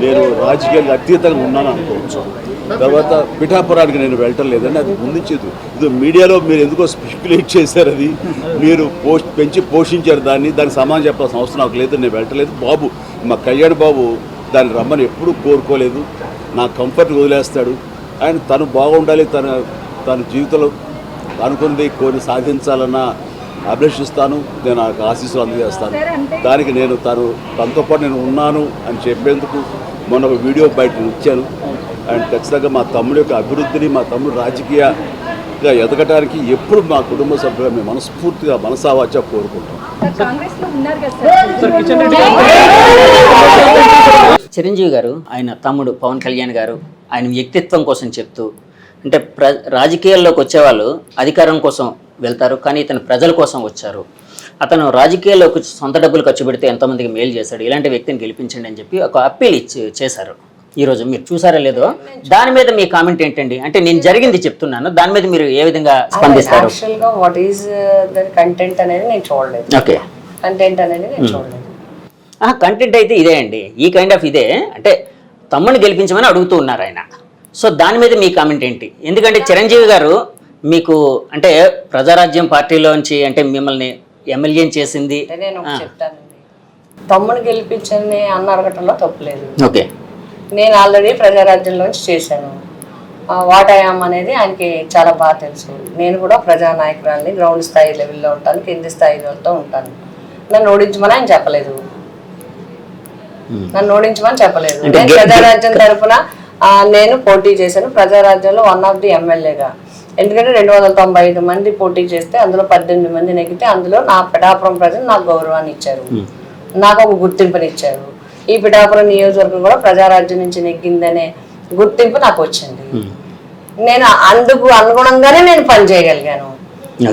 నేను రాజకీయాలకు అతీతంగా ఉన్నాను అనుకోవచ్చు. తర్వాత పిఠాపురానికి నేను వెళ్ళటం లేదండి, అది ముందుంచేది. ఇది మీడియాలో మీరు ఎందుకో స్పెక్యులేట్ చేశారు, అది మీరు పెంచి పోషించారు దాన్ని, దానికి సమాధానం చెప్పాల్సిన అవసరం నాకు లేదు. నేను వెళ్ళటలేదు. బాబు మా కళ్యాణ్ బాబు దాన్ని రమ్మని ఎప్పుడూ కోరుకోలేదు. నా కంఫర్ట్ వదిలేస్తాడు. ఆయన తను బాగుండాలి, తన జీవితంలో అనుకున్నది కొన్ని సాధించాలన్న అభిలషిస్తాను. నేను నాకు ఆశీస్సులు అందజేస్తాను. దానికి నేను తనతో పాటు నేను ఉన్నాను అని చెప్పేందుకు మొన్న ఒక వీడియో బయట ఇచ్చాను. అండ్ ఖచ్చితంగా మా తమ్ముడి యొక్క అభివృద్ధిని, మా తమ్ముడు రాజకీయంగా ఎదగటానికి ఎప్పుడు మా కుటుంబ సభ్యులు మేము మనస్ఫూర్తిగా మనసావాచా కోరుకుంటాం. చిరంజీవి గారు ఆయన తమ్ముడు పవన్ కళ్యాణ్ గారు ఆయన వ్యక్తిత్వం కోసం చెప్తూ, అంటే రాజకీయాల్లోకి వచ్చేవాళ్ళు అధికారం కోసం వెళ్తారు, కానీ ఇతను ప్రజల కోసం వచ్చారు. అతను రాజకీయాల్లోకి సొంత డబ్బులు ఖర్చు పెడితే ఎంతోమందికి మేలు చేశాడు, ఇలాంటి వ్యక్తిని గెలిపించండి అని చెప్పి ఒక అప్పీల్ చేశారు. ఈరోజు మీరు చూసారా లేదో, దాని మీద మీ కామెంట్ ఏంటండి? అంటే నేను జరిగింది చెప్తున్నాను, దాని మీద మీరు ఏ విధంగా స్పందిస్తారు? వాట్ ఈస్ ద కంటెంట్ అనేది నేను చూడలేదు. ఓకే, కంటెంట్ అనేది నేను చూడలేదు. కంటెంట్ అయితే ఇదే అండి, ఈ కైండ్ ఆఫ్ ఇదే. అంటే తమ్ముడిని గెలిపించమని అడుగుతూ ఉన్నారు ఆయన. సో దాని మీద మీ కామెంట్ ఏంటి? ఎందుకంటే చిరంజీవి గారు మీకు అంటే ప్రజారాజ్యం పార్టీలోంచి అంటే మిమ్మల్ని ఎమ్మెల్యేని చేసింది. నేను చెప్తానండి, తమ్ముని గెలిపించని అన్న అడగటంలో తప్పులేదు. ఓకే, నేను ఆల్రెడీ ప్రజారాజ్యంలోంచి చేశాను. వాట్ ఐయామ్ అనేది ఆయనకి చాలా బాగా తెలుసు. నేను కూడా ప్రజానాయకురాలని, గ్రౌండ్ స్థాయి లెవెల్లో ఉంటాను, కింది స్థాయిలతో ఉంటాను. నన్ను ఓడించమని ఆయన చెప్పలేదు. నన్ను ఓడించమని చెప్పలేదు. నేను ప్రజారాజ్యం తరఫున నేను పోటీ చేశాను. ప్రజారాజ్యంలో వన్ ఆఫ్ ది ఎమ్మెల్యేగా. ఎందుకంటే 295 మంది పోటీ చేస్తే అందులో 18 మంది నెగ్గితే అందులో నా పిఠాపురం ప్రజలు నాకు గౌరవాన్ని ఇచ్చారు, నాకు ఒక గుర్తింపునిచ్చారు. ఈ పిఠాపురం నియోజకవర్గం కూడా ప్రజారాజ్యం నుంచి నెగ్గిందనే గుర్తింపు నాకు వచ్చింది. నేను అందుకు అనుగుణంగానే నేను పని చేయగలిగాను.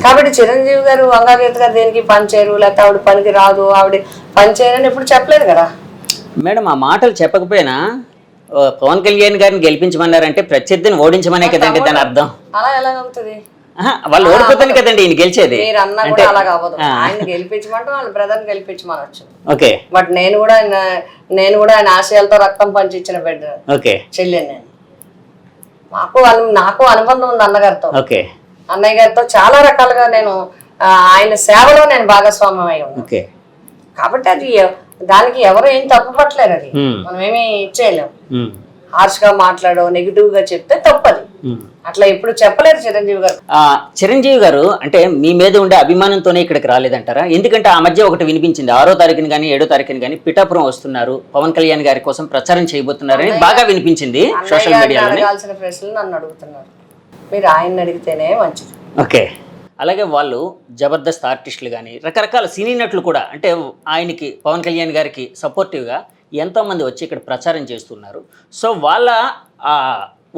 కాబట్టి చిరంజీవి గారు, వంగాగీత గారు దేనికి పని చేయరు, లేకపోతే ఆవిడ పనికి రాదు, ఆవిడ పని చేయరని ఎప్పుడు చెప్పలేదు కదా మేడం. ఆ మాటలు చెప్పకపోయినా పవన్ కళ్యాణ్ గారిని గెలిపించమన్నారంటే ప్రత్యర్థిని ఓడించమనే కదండి దాని అర్థం. అలా ఎలాగవుతుంది? వాళ్ళు ఓడిపోతాను కదండి ఈయన గెలిచేది. మీరు అన్నా కూడా అలా కావదు. ఆయన గెలిపించమంటే వాళ్ళ బ్రదర్ని గెలిపించమనొచ్చు. ఓకే, బట్ నేను కూడా ఆయన ఆశయాలతో రక్తం పంచిచ్చిన బిడ్డ. ఓకే, చెల్లెని నేను. నాకు అనుబంధం ఉంది అన్నగారితో. ఓకే, అన్నయ్య గారితో చాలా రకాలుగా నేను ఆయన సేవలో నేను భాగస్వామ్యం అయి ఉన్నాను. ఓకే, కాబట్టి అది దానికి ఎవరు ఏం తప్పు పట్టలేరు. అది మనం ఏమి ఇచ్చేయలేం. హార్ష్ గా మాట్లాడో నెగిటివ్ గా చెప్తే తప్పది. అట్లా ఎప్పుడు చెప్పలేరు చిరంజీవి గారు. చిరంజీవి గారు అంటే మీ మీద ఉండే అభిమానంతోనే ఇక్కడికి రాలేదంటారా? ఎందుకంటే ఆ మధ్య ఒకటి వినిపించింది, 6వ తారీఖున కానీ 7వ తారీఖున కానీ పిఠాపురం వస్తున్నారు, పవన్ కళ్యాణ్ గారి కోసం ప్రచారం చేయబోతున్నారని బాగా వినిపించింది సోషల్ మీడియాలో. అడగాల్సిన ప్రశ్నలు నన్ను అడుగుతున్నారు, మీరు ఆయన్ని అడిగితేనే మంచిది. ఓకే, అలాగే వాళ్ళు జబర్దస్త్ ఆర్టిస్టులు కానీ రకరకాల సినీ నటులు కూడా అంటే ఆయనకి పవన్ కళ్యాణ్ గారికి సపోర్టివ్గా ఎంతోమంది వచ్చి ఇక్కడ ప్రచారం చేస్తున్నారు. సో వాళ్ళ ఆ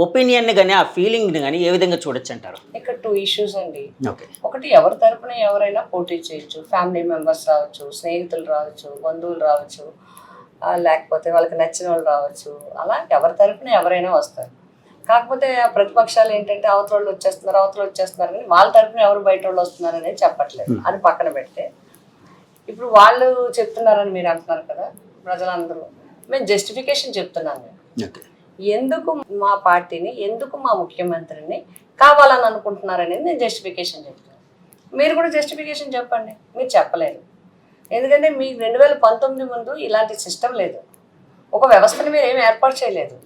ఒపీనియన్ని కానీ ఆ ఫీలింగ్ని కానీ ఏ విధంగా చూడొచ్చు అంటారు? ఇక్కడ 2 ఇష్యూస్ అండి. ఓకే, ఒకటి, ఎవరి తరపున ఎవరైనా పోటీ చేయొచ్చు. ఫ్యామిలీ మెంబర్స్ రావచ్చు, స్నేహితులు రావచ్చు, బంధువులు రావచ్చు, లేకపోతే వాళ్ళకి నచ్చిన వాళ్ళు రావచ్చు. అలా ఎవరి తరపున ఎవరైనా వస్తారు. కాకపోతే ప్రతిపక్షాలు ఏంటంటే అవతల వచ్చేస్తున్నారు కానీ వాళ్ళ తరపున ఎవరు బయట వాళ్ళు వస్తున్నారు అనేది చెప్పట్లేదు. అది పక్కన పెడితే ఇప్పుడు వాళ్ళు చెప్తున్నారని మీరు అంటున్నారు కదా ప్రజలందరూ, మేము జస్టిఫికేషన్ చెప్తున్నాను. నేను ఎందుకు మా పార్టీని, ఎందుకు మా ముఖ్యమంత్రిని కావాలని అనుకుంటున్నారనేది నేను జస్టిఫికేషన్ చెప్తున్నాను. మీరు కూడా జస్టిఫికేషన్ చెప్పండి. మీరు చెప్పలేరు. ఎందుకంటే మీ 2019 ముందు ఇలాంటి సిస్టమ్ లేదు. ఒక వ్యవస్థను మీరు ఏమి ఏర్పాటు చేయలేదు,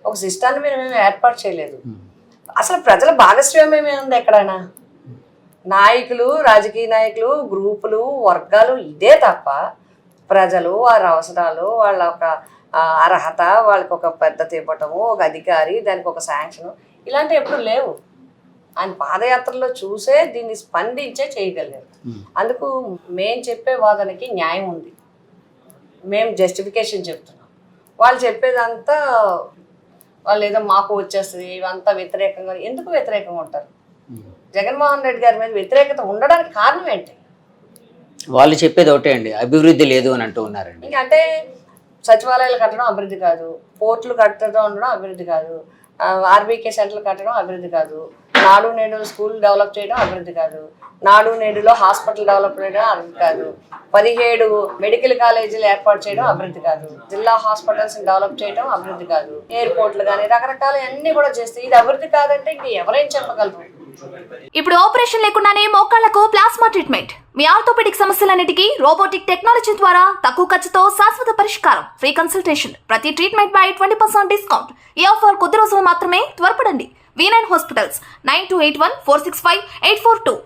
ఒక సిస్టాన్ని మీరు ఏమి ఏర్పాటు చేయలేదు. అసలు ప్రజల భాగస్వామ్యం ఏముంది ఎక్కడైనా? నాయకులు, రాజకీయ నాయకులు, గ్రూపులు, వర్గాలు ఇదే తప్ప ప్రజలు, వారి అవసరాలు, వాళ్ళ ఒక అర్హత, వాళ్ళకి ఒక పెద్దత ఇవ్వటము, ఒక అధికారి, దానికి ఒక శాంక్షన్, ఇలాంటివి ఎప్పుడు లేవు. ఆయన పాదయాత్రలో చూసే దీన్ని స్పందించే చేయగలిగారు. అందుకు మేము చెప్పే వాదనకి న్యాయం ఉంది. మేము జస్టిఫికేషన్ చెప్తున్నాం. వాళ్ళు చెప్పేదంతా వాళ్ళు ఏదో మాకు వచ్చేస్తుంది, ఇవంతా వ్యతిరేకంగా. ఎందుకు వ్యతిరేకంగా ఉంటారు? జగన్మోహన్ రెడ్డి గారి మీద వ్యతిరేకత ఉండడానికి కారణం ఏంటి? వాళ్ళు చెప్పేది ఒకటే అండి, అభివృద్ధి లేదు అని అంటూ ఉన్నారండి. అంటే సచివాలయాలు కట్టడం అభివృద్ధి కాదు, పోర్టులు కట్టడం ఉండడం అభివృద్ధి కాదు, ఆర్బీకే సెంటర్లు కట్టడం అభివృద్ధి కాదు, నాడు నేడు స్కూల్ డెవలప్ చేయడం అభివృద్ధి కాదు, నాడు నేడులో హాస్పిటల్ డెవలప్ చేయడం అభివృద్ధి కాదు, 17 మెడికల్ కాలేజీలు ఏర్పాటు చేయడం అభివృద్ధి కాదు, జిల్లా హాస్పిటల్స్ డెవలప్ చేయడం అభివృద్ధి కాదు, ఎయిర్పోర్ట్లు కానీ రకరకాల అన్ని కూడా చేస్తే ఇది అభివృద్ధి కాదంటే ఇంక ఎవరైనా చెప్పగలరు. ఇప్పుడు ఆపరేషన్ లేకుండానే మోకాళ్లకు ప్లాస్మా ట్రీట్మెంట్, మీ ఆర్థోపెడిక్ సమస్యలన్నిటికీ రోబోటిక్ టెక్నాలజీ ద్వారా తక్కువ ఖర్చుతో శాశ్వత పరిష్కారం, ఫ్రీ కన్సల్టేషన్, ప్రతి ట్రీట్మెంట్ పై 20% డిస్కౌంట్. ఈ ఆఫర్ కొద్ది రోజులు మాత్రమే, త్వరపడండి. V9 hospitals 9281465842.